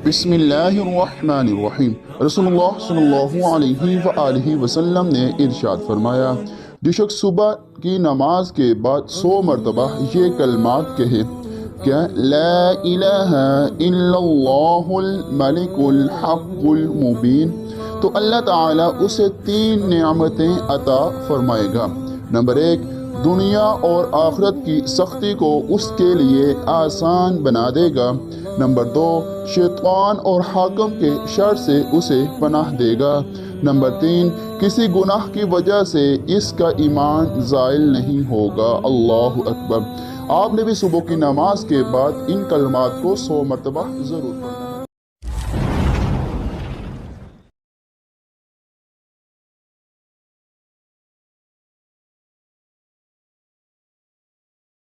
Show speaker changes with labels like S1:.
S1: بسم اللہ الرحمن الرحیم۔ رسول اللہ صلی اللہ علیہ وآلہ وسلم نے ارشاد فرمایا، جو شخص صبح کی نماز کے بعد 100 مرتبہ یہ کلمات کہے کہ لا الہ الا اللہ الملک الحق المبین، تو اللہ تعالیٰ اسے 3 نعمتیں عطا فرمائے گا۔ نمبر 1، دنیا اور آخرت کی سختی کو اس کے لیے آسان بنا دے گا۔ نمبر 2، شیطان اور حاکم کے شر سے اسے پناہ دے گا۔ نمبر 3، کسی گناہ کی وجہ سے اس کا ایمان زائل نہیں ہوگا۔ اللہ اکبر۔ آپ نے بھی صبح کی نماز کے بعد ان کلمات کو 100 مرتبہ ضرور پڑھنا۔